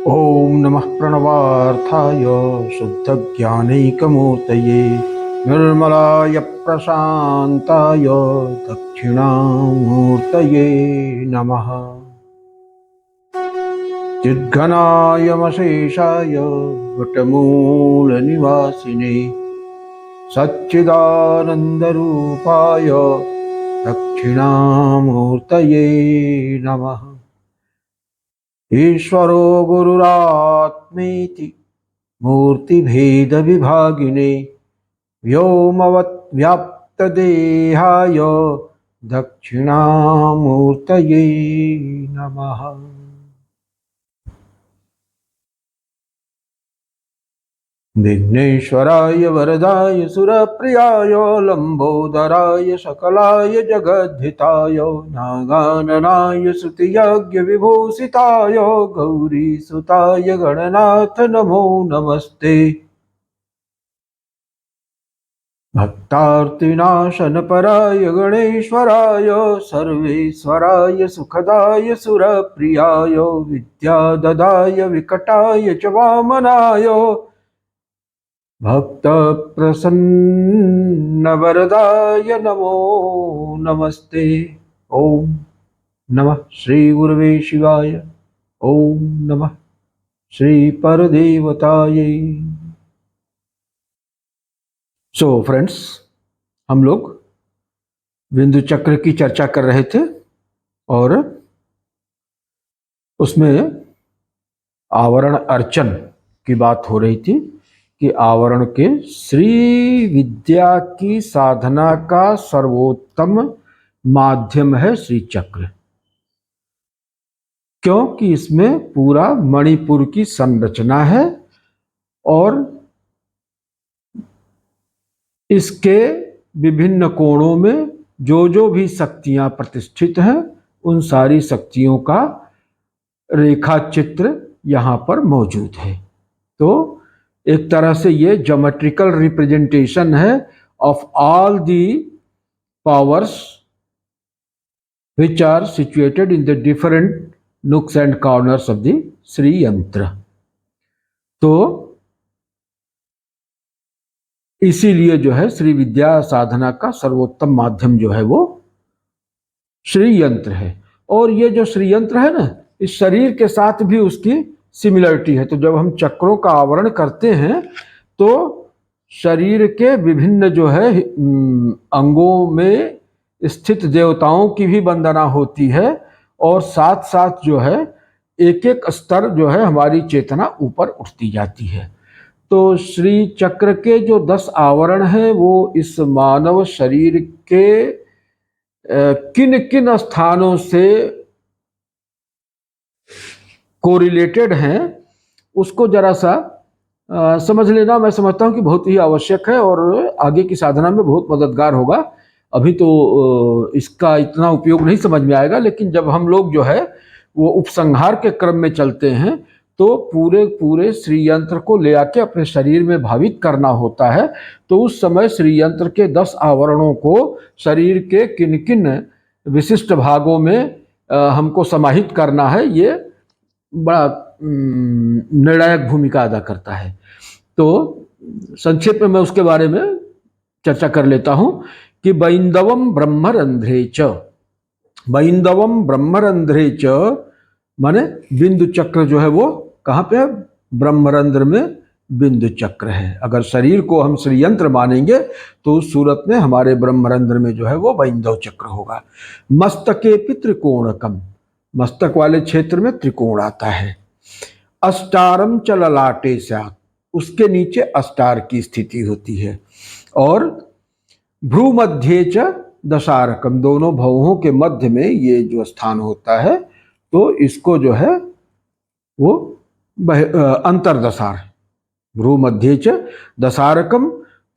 ओम नमः प्रणवार्थाय शुद्धज्ञानैकमूर्तये निर्मलाय प्रशान्ताय दक्षिणामूर्तये नमः। चिद्घनायमशेषाय वटमूलनिवासिने सच्चिदानन्दरूपाय दक्षिणामूर्तये नमः। ईश्वरो गुरुरात्मेति मूर्तिभेदविभागिने व्योमवद्व्याप्तदेहाय दक्षिणामूर्तये नमः। विघ्नेश्वराय वरदाय सुरप्रियाय लंबोदराय सकलाय जगद्धिताय नागाननाय स्तुतियज्ञ विभूषिताय गौरीसुताय गणनाथ नमो नमस्ते। भक्तार्तिनाशनपराय गणेश्वराय सर्वेश्वराय सुखदाय सुरप्रियाय विद्याददाय विकटाय च वामनाय भक्तप्रसन्नवरदाय नमो नमस्ते। ओम नमः श्री गुरुवे शिवाय। ओम नमः श्री परदेवताय। सो फ्रेंड्स, हम लोग बिंदु चक्र की चर्चा कर रहे थे और उसमें आवरण अर्चन की बात हो रही थी कि आवरण के श्री विद्या की साधना का सर्वोत्तम माध्यम है श्री चक्र, क्योंकि इसमें पूरा मणिपुर की संरचना है और इसके विभिन्न कोणों में जो भी शक्तियां प्रतिष्ठित हैं उन सारी शक्तियों का रेखा चित्र यहाँ पर मौजूद है। तो एक तरह से ये ज्योमेट्रिकल रिप्रेजेंटेशन है of all the powers which are situated in the different nooks and corners of the Shri यंत्र। तो इसीलिए जो है श्री विद्या साधना का सर्वोत्तम माध्यम जो है वो श्री यंत्र है। और ये जो श्री यंत्र है ना, इस शरीर के साथ भी उसकी सिमिलरिटी है। तो जब हम चक्रों का आवरण करते हैं तो शरीर के विभिन्न जो है अंगों में स्थित देवताओं की भी वंदना होती है और साथ साथ जो है एक एक स्तर जो है हमारी चेतना ऊपर उठती जाती है। तो श्री चक्र के जो 10 आवरण हैं वो इस मानव शरीर के किन किन स्थानों से कोरिलेटेड हैं उसको जरा सा समझ लेना मैं समझता हूँ कि बहुत ही आवश्यक है और आगे की साधना में बहुत मददगार होगा। अभी तो इसका इतना उपयोग नहीं समझ में आएगा, लेकिन जब हम लोग जो है वो उपसंहार के क्रम में चलते हैं तो पूरे श्री यंत्र को ले आके अपने शरीर में भावित करना होता है। तो उस समय श्री यंत्र के 10 आवरणों को शरीर के किन किन विशिष्ट भागों में हमको समाहित करना है, ये बड़ा निर्णायक भूमिका अदा करता है। तो संक्षेप में मैं उसके बारे में चर्चा कर लेता हूं कि बैंदवम ब्रह्मरंध्रे च, बैंदवम ब्रह्मरंध्रे च माने बिंदु चक्र जो है वो कहाँ पे है? ब्रह्मरंध्र में बिंदु चक्र है। अगर शरीर को हम श्री यंत्र मानेंगे तो उस सूरत में हमारे ब्रह्मरंध्र में जो है वो बैंदव चक्र होगा। मस्तके त्रिकोणकम, मस्तक वाले क्षेत्र में त्रिकोण आता है। अष्टारम च ललाटे स्यात्, उसके नीचे अष्टार की स्थिति होती है। और भ्रूमध्ये च दशारकम, दोनों भवों के मध्य में ये जो स्थान होता है तो इसको जो है वो अंतरदशार, भ्रूमध्ये च दशारकम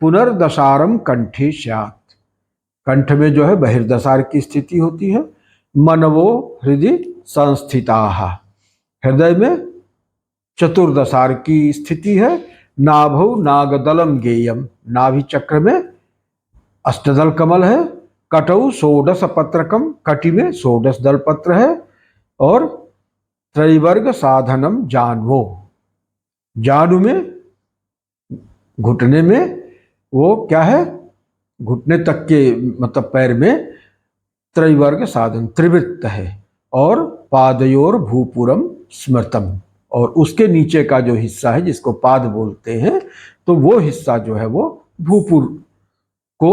पुनर्दशारम कंठे स्यात्, कंठ में जो है बहिर्दशार की स्थिति होती है। मनवो हृदय संस्थिताः, हृदय में चतुर्दशार की स्थिति है। नाभौ नागदलम गेयम, नाभि चक्र में अष्टदल कमल है। कटौ षोडश पत्रकम, कटि में 16 दल पत्र है। और त्रैवर्ग साधनम जानवो, जानु में घुटने में, वो क्या है, घुटने तक के मतलब पैर में त्रैवर्ग साधन त्रिवृत्त है, और पादयोर भूपुरम स्मृतम, और उसके नीचे का जो हिस्सा है जिसको पाद बोलते हैं, तो वो हिस्सा जो है वो भूपुर को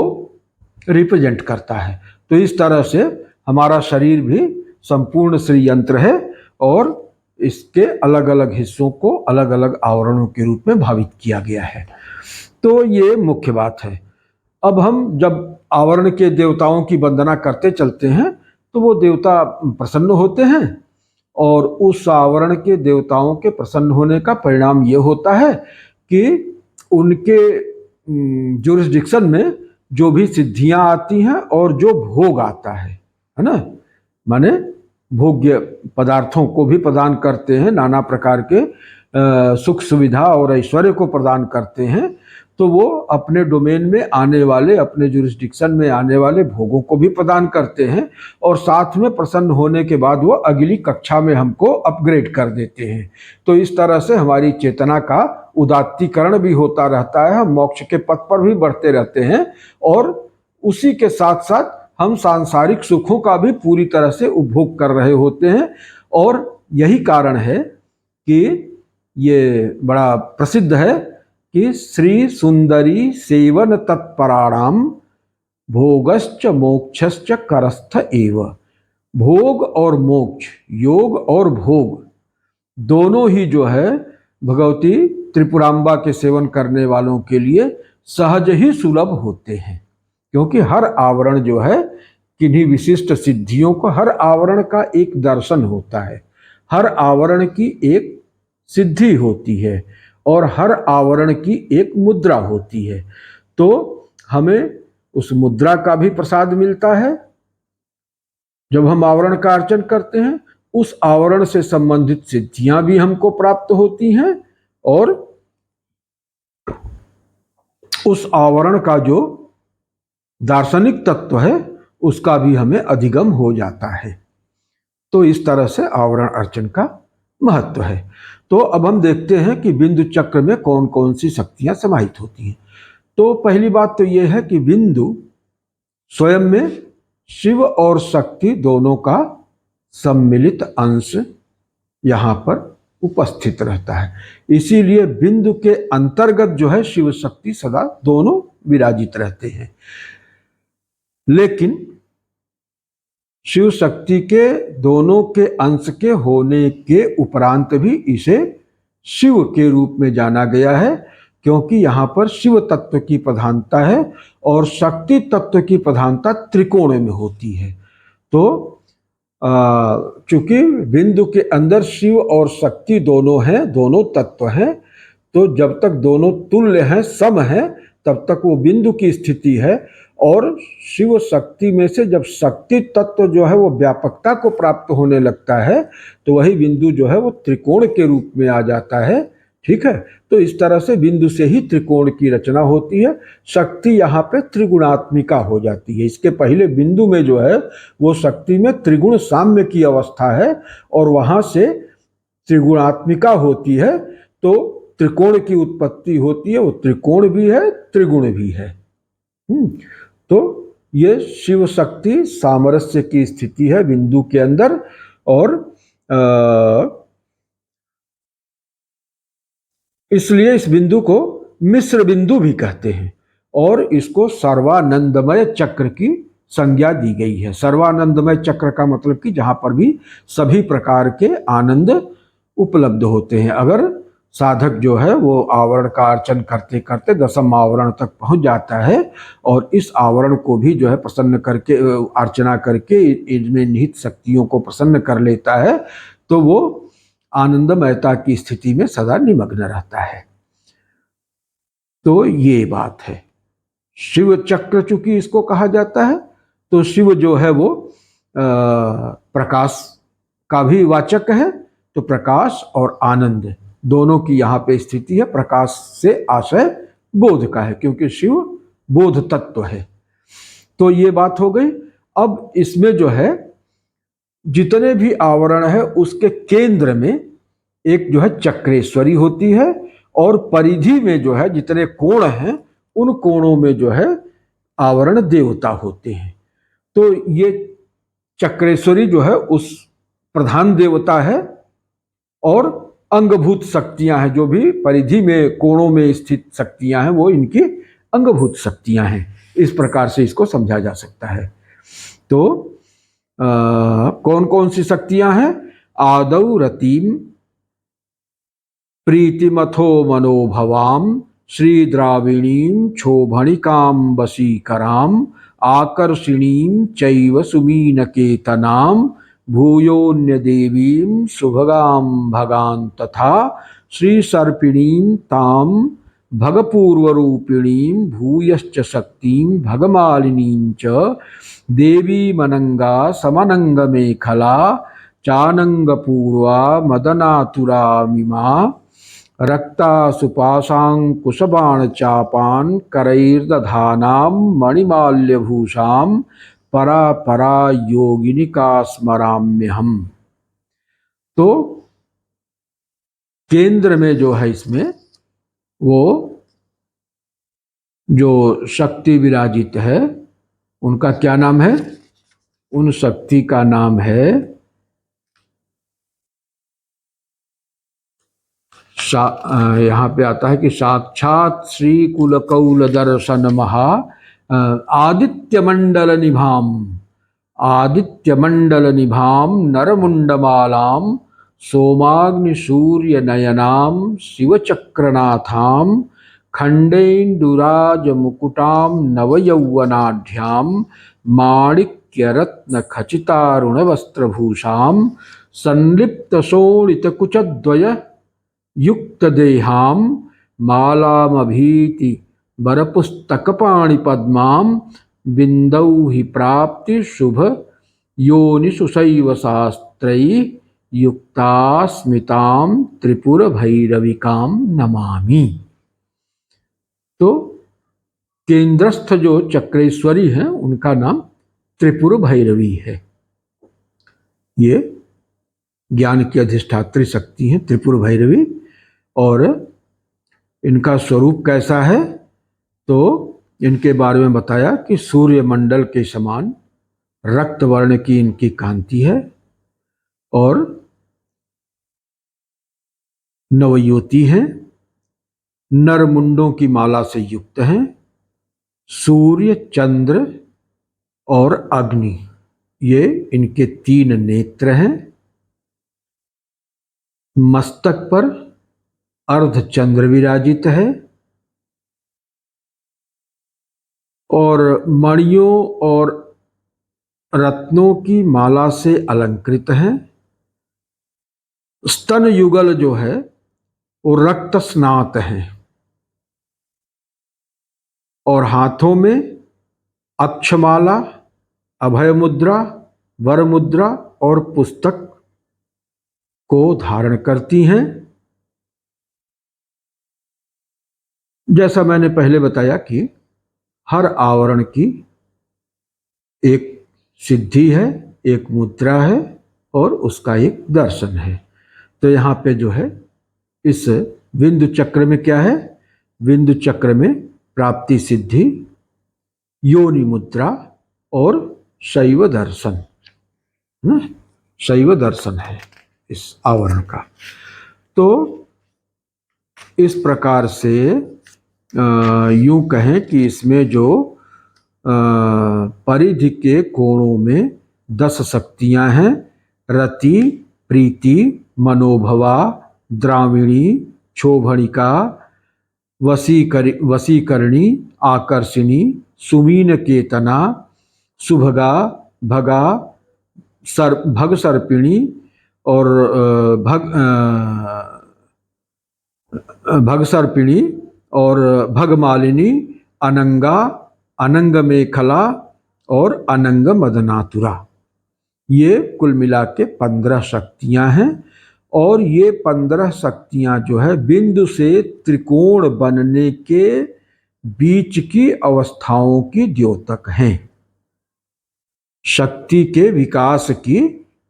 रिप्रेजेंट करता है। तो इस तरह से हमारा शरीर भी संपूर्ण श्री यंत्र है, और इसके अलग अलग हिस्सों को अलग अलग आवरणों के रूप में भावित किया गया है। तो ये मुख्य बात है। अब हम जब आवरण के देवताओं की वंदना करते चलते हैं तो वो देवता प्रसन्न होते हैं, और उस आवरण के देवताओं के प्रसन्न होने का परिणाम ये होता है कि उनके जुरिस्डिक्शन में जो भी सिद्धियां आती हैं और जो भोग आता है ना, माने भोग्य पदार्थों को भी प्रदान करते हैं, नाना प्रकार के सुख सुविधा और ऐश्वर्य को प्रदान करते हैं, तो वो अपने डोमेन में आने वाले, अपने जुरिस्डिक्शन में आने वाले भोगों को भी प्रदान करते हैं, और साथ में प्रसन्न होने के बाद वो अगली कक्षा में हमको अपग्रेड कर देते हैं। तो इस तरह से हमारी चेतना का उदात्तीकरण भी होता रहता है, हम मोक्ष के पथ पर भी बढ़ते रहते हैं, और उसी के साथ साथ हम सांसारिक सुखों का भी पूरी तरह से उपभोग कर रहे होते हैं। और यही कारण है कि ये बड़ा प्रसिद्ध है कि श्री सुंदरी सेवन तत्पराणाम भोगश्च मोक्षश्च करस्थ एव। भोग और मोक्ष, योग और भोग दोनों ही जो है भगवती त्रिपुरांबा के सेवन करने वालों के लिए सहज ही सुलभ होते हैं, क्योंकि हर आवरण जो है किन्हीं विशिष्ट सिद्धियों को, हर आवरण का एक दर्शन होता है, हर आवरण की एक सिद्धि होती है, और हर आवरण की एक मुद्रा होती है। तो हमें उस मुद्रा का भी प्रसाद मिलता है जब हम आवरण का अर्चन करते हैं, उस आवरण से संबंधित सिद्धियां भी हमको प्राप्त होती हैं, और उस आवरण का जो दार्शनिक तत्व है उसका भी हमें अधिगम हो जाता है। तो इस तरह से आवरण अर्चन का महत्व है। तो अब हम देखते हैं कि बिंदु चक्र में कौन कौन सी शक्तियां समाहित होती हैं। तो पहली बात तो यह है कि बिंदु स्वयं में शिव और शक्ति दोनों का सम्मिलित अंश यहाँ पर उपस्थित रहता है, इसीलिए बिंदु के अंतर्गत जो है शिव शक्ति सदा दोनों विराजित रहते हैं। लेकिन शिव शक्ति के दोनों के अंश के होने के उपरांत भी इसे शिव के रूप में जाना गया है, क्योंकि यहाँ पर शिव तत्व की प्रधानता है और शक्ति तत्व की प्रधानता त्रिकोण में होती है। तो चूंकि बिंदु के अंदर शिव और शक्ति दोनों हैं, दोनों तत्व हैं, तो जब तक दोनों तुल्य हैं, सम हैं, तब तक वो बिंदु की स्थिति है। और शिव शक्ति में से जब शक्ति तत्व जो है वो व्यापकता को प्राप्त होने लगता है, तो वही बिंदु जो है वो त्रिकोण के रूप में आ जाता है। ठीक है, तो इस तरह से बिंदु से ही त्रिकोण की रचना होती है। शक्ति यहाँ पे त्रिगुणात्मिका हो जाती है। इसके पहले बिंदु में जो है वो शक्ति में त्रिगुण साम्य की अवस्था है, और वहां से त्रिगुणात्मिका होती है, तो त्रिकोण की उत्पत्ति होती है। वो त्रिकोण भी है, त्रिगुण भी है। तो ये शिव शक्ति सामरस्य की स्थिति है बिंदु के अंदर, और इसलिए इस बिंदु को मिश्र बिंदु भी कहते हैं, और इसको सर्वानंदमय चक्र की संज्ञा दी गई है। सर्वानंदमय चक्र का मतलब कि जहां पर भी सभी प्रकार के आनंद उपलब्ध होते हैं। अगर साधक जो है वो आवरण का अर्चन करते करते दसम आवरण तक पहुंच जाता है, और इस आवरण को भी जो है प्रसन्न करके, अर्चना करके इनमें निहित शक्तियों को प्रसन्न कर लेता है, तो वो आनंदमयता की स्थिति में सदा निमग्न रहता है। तो ये बात है। शिव चक्र चूंकि इसको कहा जाता है, तो शिव जो है वो प्रकाश का भी वाचक है, तो प्रकाश और आनंद दोनों की यहाँ पे स्थिति है। प्रकाश से आशय बोध का है, क्योंकि शिव बोध तत्व है। तो ये बात हो गई। अब इसमें जो है जितने भी आवरण है उसके केंद्र में एक जो है चक्रेश्वरी होती है, और परिधि में जो है जितने कोण हैं उन कोणों में जो है आवरण देवता होते हैं। तो ये चक्रेश्वरी जो है उस प्रधान देवता है, और अंगभूत शक्तियां हैं, जो भी परिधि में कोणों में स्थित शक्तियां हैं वो इनकी अंगभूत शक्तियां हैं। इस प्रकार से इसको समझा जा सकता है। तो कौन कौन सी शक्तियां हैं? आदौ रतिम प्रीतिमथो मनोभवाम श्रीद्राविणीं क्षोभणिकां वशीकरां आकर्षिणीं चैव सुमीनकेतनां भूयोन्य देवीं सुभगां भगां तथा श्रीसर्पिणीं तां भगपूर्वरूपिणीं भूयश्च शक्तिं भगमालिनीं च देवीमनंगा समनंगमेखला चानंगपूर्वा मदनातुरामिमा रक्ता सुपाशांकुशबाण चापान करैर्दधानां मणिमाल्यभूषां परा परा योगिनिका स्मराम्यहम्। तो केंद्र में जो है इसमें वो जो शक्ति विराजित है उनका क्या नाम है? उन शक्ति का नाम है यहाँ पे आता है कि साक्षात श्री कुलकौल दर्शन महा आदित्य मंडल निभाम नरमुंडमालाम सोमाग्नि सूर्य नयनाम शिवचक्रनाथाम खंडेन्दुराज मुकुटाम नवयौवनाढ्याम माणिक्य रत्न खचितारुण वस्त्रभूषाम संलिप्त शोणित कुचद्वय युक्त देहां मालामभीति बरपुस्तकपाणि पद्मां बिंदौ हि प्राप्ति शुभ योनिषु शैव शास्त्रैः युक्तास्मितां त्रिपुर भैरविकां नमामि। तो केंद्रस्थ जो चक्रेश्वरी हैं उनका नाम त्रिपुर भैरवी है। ये ज्ञान की अधिष्ठात्री शक्ति हैं त्रिपुर भैरवी। और इनका स्वरूप कैसा है? तो इनके बारे में बताया कि सूर्य मंडल के समान रक्त वर्ण की इनकी कांति है, और नवयोती हैं, नरमुंडों की माला से युक्त हैं, सूर्य चंद्र और अग्नि ये इनके 3 नेत्र हैं। मस्तक पर अर्धचंद्र विराजित है, और मणियों और रत्नों की माला से अलंकृत है। स्तन युगल जो है वो रक्त स्नात है, और हाथों में अक्षमाला, अभय मुद्रा, वर मुद्रा और पुस्तक को धारण करती हैं। जैसा मैंने पहले बताया कि हर आवरण की एक सिद्धि है, एक मुद्रा है और उसका एक दर्शन है। तो यहाँ पे जो है इस बिंदु चक्र में क्या है? बिंदु चक्र में प्राप्ति सिद्धि, योनि मुद्रा और शैव दर्शन, शैव दर्शन है इस आवरण का। तो इस प्रकार से यूं कहें कि इसमें जो परिधि के कोणों में 10 शक्तियां हैं, रति, प्रीति, मनोभवा, द्राविणी, क्षोभणिका, वशीकरणी, आकर्षिणी, सुमीन केतना, सुभगा, भगा, भग सर्पिणी और भग सर्पिणी और भगमालिनी, अनंगा, अनंग मेखला और अनंग मदनातुरा। ये कुल मिला के 15 शक्तियां हैं, और ये 15 शक्तियां जो है बिंदु से त्रिकोण बनने के बीच की अवस्थाओं की द्योतक हैं। शक्ति के विकास की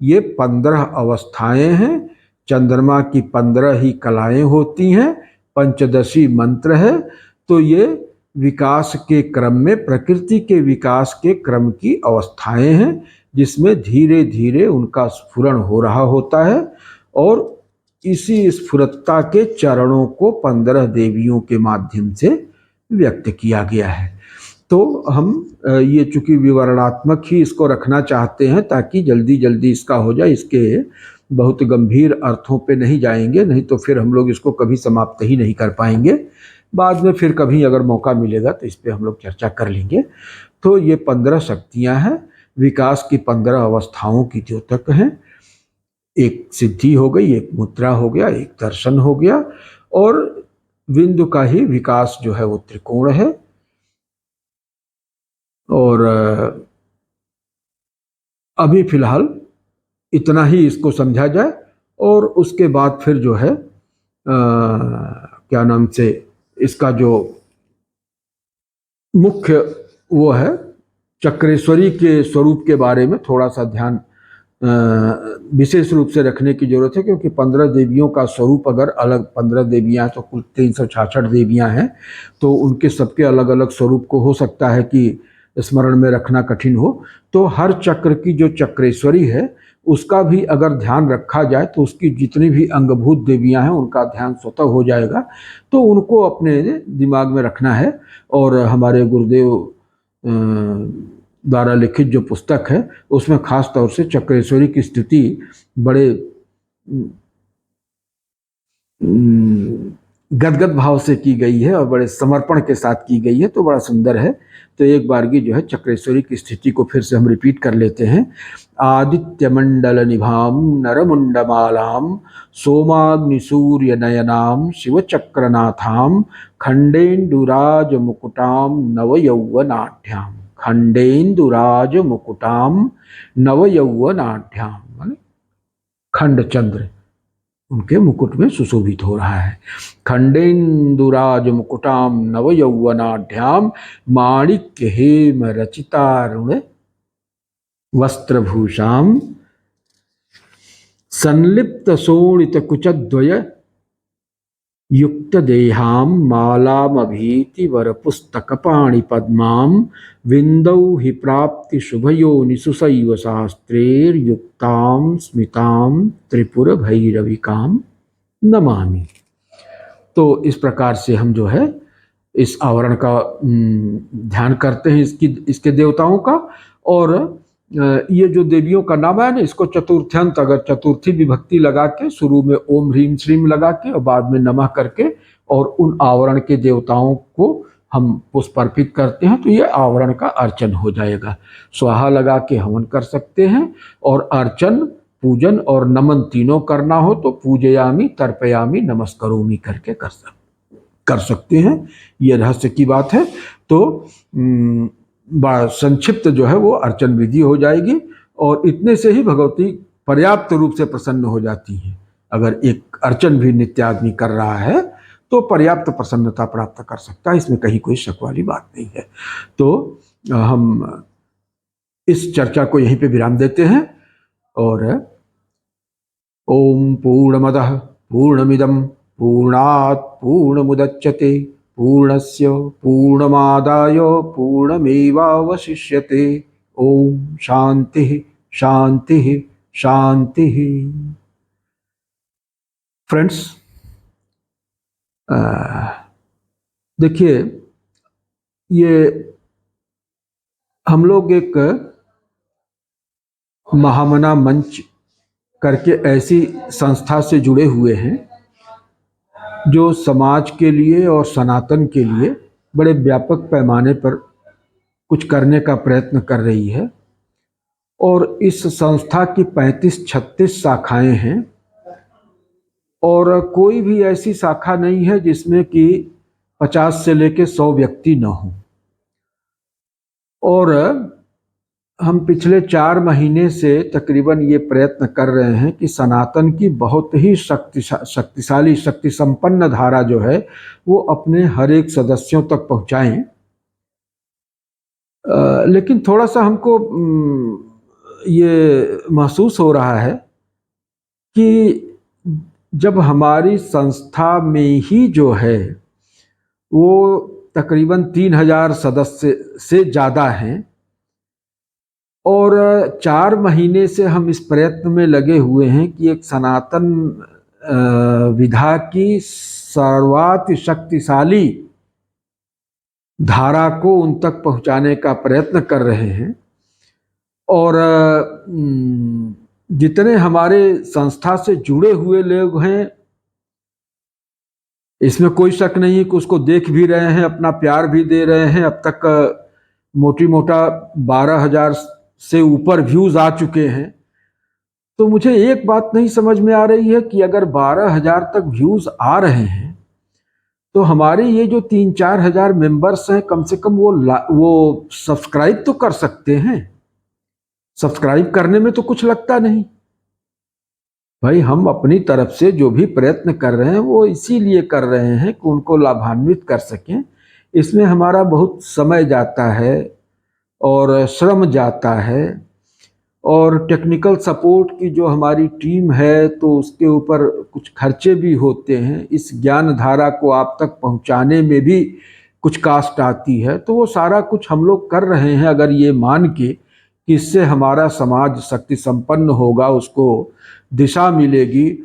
ये 15 अवस्थाएं हैं। चंद्रमा की 15 ही कलाएं होती हैं, पंचदशी मंत्र है। तो ये विकास के क्रम में, प्रकृति के विकास के क्रम की अवस्थाएं हैं, जिसमें धीरे धीरे उनका स्फुरण हो रहा होता है। और इसी स्फुरत्ता के चरणों को 15 देवियों के माध्यम से व्यक्त किया गया है। तो हम ये चूंकि विवरणात्मक ही इसको रखना चाहते हैं ताकि जल्दी जल्दी इसका हो जाए, इसके बहुत गंभीर अर्थों पे नहीं जाएंगे, नहीं तो फिर हम लोग इसको कभी समाप्त ही नहीं कर पाएंगे। बाद में फिर कभी अगर मौका मिलेगा तो इस पे हम लोग चर्चा कर लेंगे। तो ये 15 शक्तियां हैं, विकास की 15 अवस्थाओं की द्योतक हैं। एक सिद्धि हो गई, एक मुद्रा हो गया, एक दर्शन हो गया, और बिंदु का ही विकास जो है वो त्रिकोण है। और अभी फिलहाल इतना ही इसको समझा जाए, और उसके बाद फिर जो है क्या नाम से इसका जो मुख्य वो है चक्रेश्वरी के स्वरूप के बारे में थोड़ा सा ध्यान विशेष रूप से रखने की जरूरत है, क्योंकि 15 देवियों का स्वरूप अगर अलग, 15 देवियां तो कुल 366 देवियां हैं, तो उनके सबके अलग अलग स्वरूप को हो सकता है कि स्मरण में रखना कठिन हो। तो हर चक्र की जो चक्रेश्वरी है उसका भी अगर ध्यान रखा जाए तो उसकी जितनी भी अंगभूत देवियां हैं उनका ध्यान स्वतः हो जाएगा। तो उनको अपने दिमाग में रखना है। और हमारे गुरुदेव द्वारा लिखित जो पुस्तक है उसमें खास तौर से चक्रेश्वरी की स्तुति बड़े गदगद भाव से की गई है और बड़े समर्पण के साथ की गई है, तो बड़ा सुंदर है। तो एक बार की जो है चक्रेश्वरी की स्थिति को फिर से हम रिपीट कर लेते हैं। आदित्य मंडल निभाम नरमुंडमालाम सोमाग्नि सूर्य नयनाम शिव चक्रनाथाम खंडेन्दुराज मुकुटाम नव यौवनाढ्याम, खंडेन्दुराज मुकुटाम नव यौवनाढ्याम, माने खंड चंद्र उनके मुकुट में सुशोभित हो रहा है। खंडेन्दुराज मुकुटाम नव यौवनाढ्याम माणिक्य हेम रचितारुण वस्त्रभूषाम संलिप्त शोणित कुचद्वय युक्त देहाम मालामभीति वर पुस्तक पाणि पद्माम विंदौ हि प्राप्ति शुभयोनिषु शैव शास्त्रेर्युक्ताम स्मिताम त्रिपुर भैरविकाम नमामि। तो इस प्रकार से हम जो है इस आवरण का ध्यान करते हैं, इसके देवताओं का। और ये जो देवियों का नाम है ना, इसको चतुर्थ्यंत अगर चतुर्थी विभक्ति लगा के शुरू में ओम ह्रीम श्रीम लगा के और बाद में नमः करके और उन आवरण के देवताओं को हम पुष्प अर्पित करते हैं तो ये आवरण का अर्चन हो जाएगा। स्वाहा लगा के हवन कर सकते हैं, और अर्चन, पूजन और नमन तीनों करना हो तो पूजयामी, तर्पयामी, नमस्करोमी करके कर सकते हैं। ये रहस्य की बात है। तो संक्षिप्त जो है वो अर्चन विधि हो जाएगी, और इतने से ही भगवती पर्याप्त रूप से प्रसन्न हो जाती हैं। अगर एक अर्चन भी नित्य आदमी कर रहा है तो पर्याप्त प्रसन्नता प्राप्त कर सकता है, इसमें कहीं कोई शक वाली बात नहीं है। तो हम इस चर्चा को यहीं पे विराम देते हैं। और ओम पूर्णमदः पूर्णमिदं पूर्णात् पूर्णमुदच्यते पूर्णस्य पूर्णमादाय पूर्णमेवावशिष्यते। ओम शांति शांति शांति। फ्रेंड्स, देखिए, ये हम लोग एक महामना मंच करके ऐसी संस्था से जुड़े हुए हैं जो समाज के लिए और सनातन के लिए बड़े व्यापक पैमाने पर कुछ करने का प्रयत्न कर रही है। और इस संस्था की 35-36 शाखाएं हैं, और कोई भी ऐसी शाखा नहीं है जिसमें कि 50 से लेकर 100 व्यक्ति न हो। और हम पिछले 4 महीने से तकरीबन ये प्रयत्न कर रहे हैं कि सनातन की बहुत ही शक्तिशाली, शक्ति संपन्न धारा जो है वो अपने हर एक सदस्यों तक पहुंचाएं। लेकिन थोड़ा सा हमको ये महसूस हो रहा है कि जब हमारी संस्था में ही जो है वो तकरीबन 3,000 सदस्य से ज़्यादा हैं और 4 महीने से हम इस प्रयत्न में लगे हुए हैं कि एक सनातन विधा की सर्वाति शक्तिशाली धारा को उन तक पहुंचाने का प्रयत्न कर रहे हैं। और जितने हमारे संस्था से जुड़े हुए लोग हैं, इसमें कोई शक नहीं है कि उसको देख भी रहे हैं, अपना प्यार भी दे रहे हैं। अब तक मोटी मोटा 12,000 से ऊपर व्यूज आ चुके हैं। तो मुझे एक बात नहीं समझ में आ रही है कि अगर 12,000 तक व्यूज आ रहे हैं तो हमारे ये जो 3-4 हजार मेंबर्स हैं, कम से कम वो सब्सक्राइब तो कर सकते हैं। सब्सक्राइब करने में तो कुछ लगता नहीं। भाई, हम अपनी तरफ से जो भी प्रयत्न कर रहे हैं वो इसीलिए कर रहे हैं कि उनको लाभान्वित कर सकें। इसमें हमारा बहुत समय जाता है और श्रम जाता है, और टेक्निकल सपोर्ट की जो हमारी टीम है तो उसके ऊपर कुछ खर्चे भी होते हैं। इस ज्ञान धारा को आप तक पहुंचाने में भी कुछ कास्ट आती है। तो वो सारा कुछ हम लोग कर रहे हैं अगर ये मान के कि इससे हमारा समाज शक्ति संपन्न होगा, उसको दिशा मिलेगी।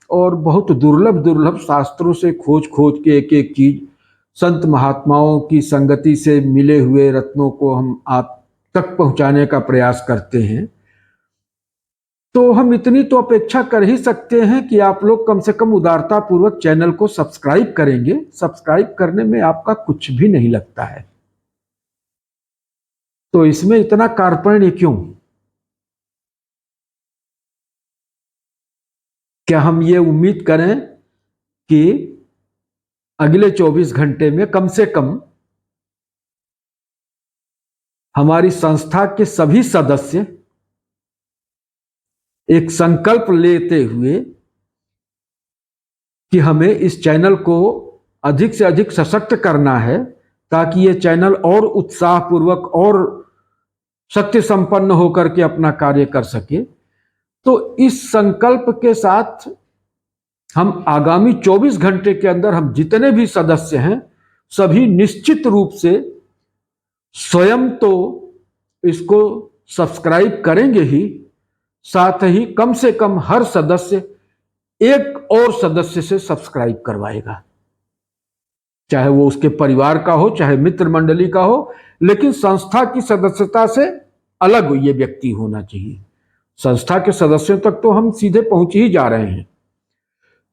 और बहुत दुर्लभ दुर्लभ शास्त्रों से खोज खोज के एक एक चीज, संत महात्माओं की संगति से मिले हुए रत्नों को हम आप तक पहुंचाने का प्रयास करते हैं। तो हम इतनी तो अपेक्षा कर ही सकते हैं कि आप लोग कम से कम उदारता पूर्वक चैनल को सब्सक्राइब करेंगे। सब्सक्राइब करने में आपका कुछ भी नहीं लगता है, तो इसमें इतना कार्पण्य क्यों? क्या हम ये उम्मीद करें कि अगले 24 घंटे में कम से कम हमारी संस्था के सभी सदस्य एक संकल्प लेते हुए कि हमें इस चैनल को अधिक से अधिक सशक्त करना है, ताकि ये चैनल और उत्साहपूर्वक और शक्ति संपन्न होकर के अपना कार्य कर सके। तो इस संकल्प के साथ हम आगामी 24 घंटे के अंदर हम जितने भी सदस्य हैं सभी निश्चित रूप से स्वयं तो इसको सब्सक्राइब करेंगे ही, साथ ही कम से कम हर सदस्य एक और सदस्य से सब्सक्राइब करवाएगा, चाहे वो उसके परिवार का हो, चाहे मित्र मंडली का हो, लेकिन संस्था की सदस्यता से अलग ये व्यक्ति होना चाहिए। संस्था के सदस्यों तक तो हम सीधे पहुंच ही जा रहे हैं,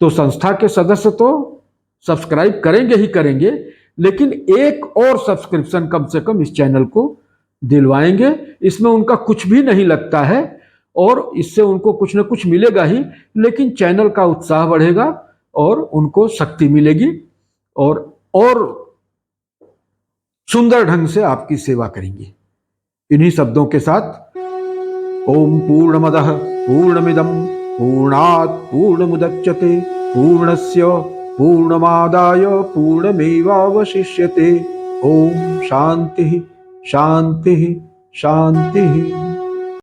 तो संस्था के सदस्य तो सब्सक्राइब करेंगे ही करेंगे, लेकिन एक और सब्सक्रिप्शन कम से कम इस चैनल को दिलवाएंगे। इसमें उनका कुछ भी नहीं लगता है और इससे उनको कुछ ना कुछ मिलेगा ही, लेकिन चैनल का उत्साह बढ़ेगा और उनको शक्ति मिलेगी और सुंदर ढंग से आपकी सेवा करेंगे। इन्हीं शब्दों के साथ ओम पूर्णमदः पूर्णमिदं पूर्णात् पूर्णमुदच्यते पूर्णस्य पूर्णमादाय पूर्णमेवावशिष्यते। ओम शांति शांति शांति।